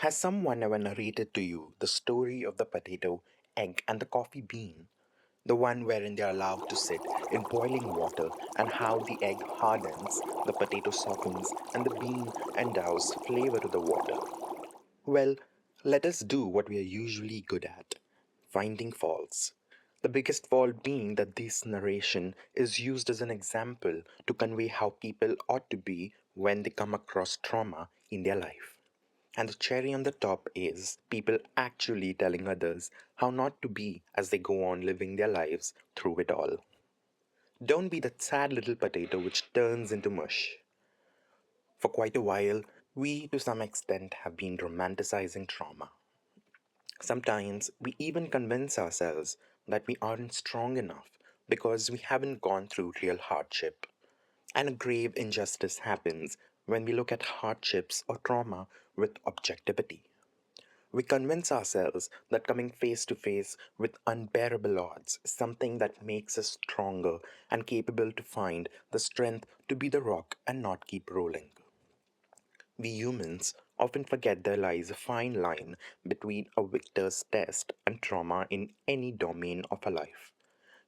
Has someone ever narrated to you the story of the potato, egg, and the coffee bean? The one wherein they are allowed to sit in boiling water, and how the egg hardens, the potato softens, and the bean endows flavor to the water. Well, let us do what we are usually good at, finding faults. The biggest fault being that this narration is used as an example to convey how people ought to be when they come across trauma in their life. And the cherry on the top is people actually telling others how not to be as they go on living their lives through it all. Don't be that sad little potato which turns into mush. For quite a while, we to some extent have been romanticizing trauma. Sometimes we even convince ourselves that we aren't strong enough because we haven't gone through real hardship. And a grave injustice happens when we look at hardships or trauma with objectivity. We convince ourselves that coming face to face with unbearable odds is something that makes us stronger and capable to find the strength to be the rock and not keep rolling. We humans often forget there lies a fine line between a victor's test and trauma in any domain of our life.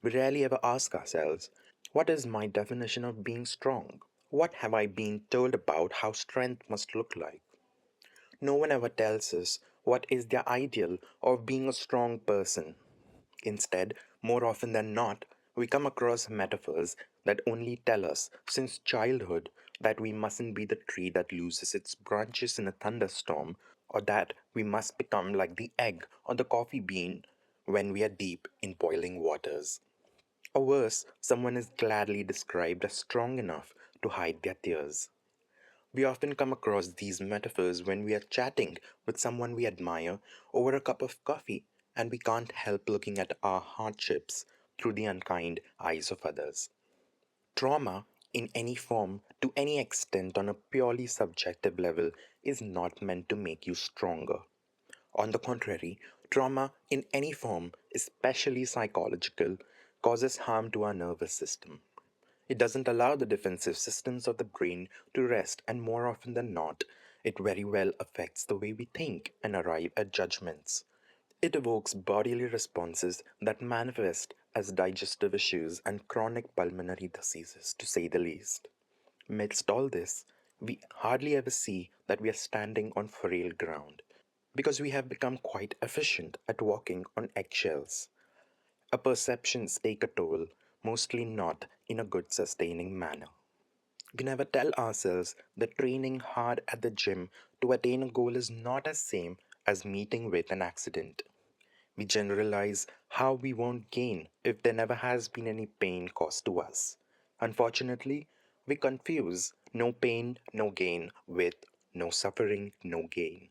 We rarely ever ask ourselves, what is my definition of being strong? What have I been told about how strength must look like? No one ever tells us what is their ideal of being a strong person. Instead, more often than not, we come across metaphors that only tell us since childhood that we mustn't be the tree that loses its branches in a thunderstorm, or that we must become like the egg or the coffee bean when we are deep in boiling waters. Or worse, someone is gladly described as strong enough to hide their tears. We often come across these metaphors when we are chatting with someone we admire over a cup of coffee and we can't help looking at our hardships through the unkind eyes of others. Trauma, in any form, to any extent, on a purely subjective level, is not meant to make you stronger. On the contrary, trauma, in any form, especially psychological, causes harm to our nervous system. It doesn't allow the defensive systems of the brain to rest, and more often than not, it very well affects the way we think and arrive at judgments. It evokes bodily responses that manifest as digestive issues and chronic pulmonary diseases, to say the least. Amidst all this, we hardly ever see that we are standing on frail ground because we have become quite efficient at walking on eggshells. Our perceptions take a toll, mostly not in a good sustaining manner. We never tell ourselves that training hard at the gym to attain a goal is not as same as meeting with an accident. We generalize how we won't gain if there never has been any pain caused to us. Unfortunately, we confuse no pain, no gain with no suffering, no gain.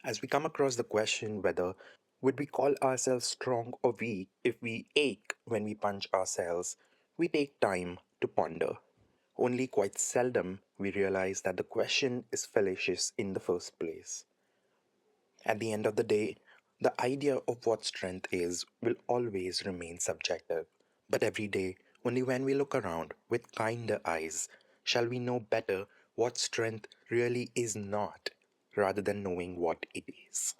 As we come across the question whether would we call ourselves strong or weak if we ache when we punch ourselves, we take time to ponder. Only quite seldom we realize that the question is fallacious in the first place. At the end of the day, the idea of what strength is will always remain subjective. But every day, only when we look around with kinder eyes, shall we know better what strength really is not, rather than knowing what it is.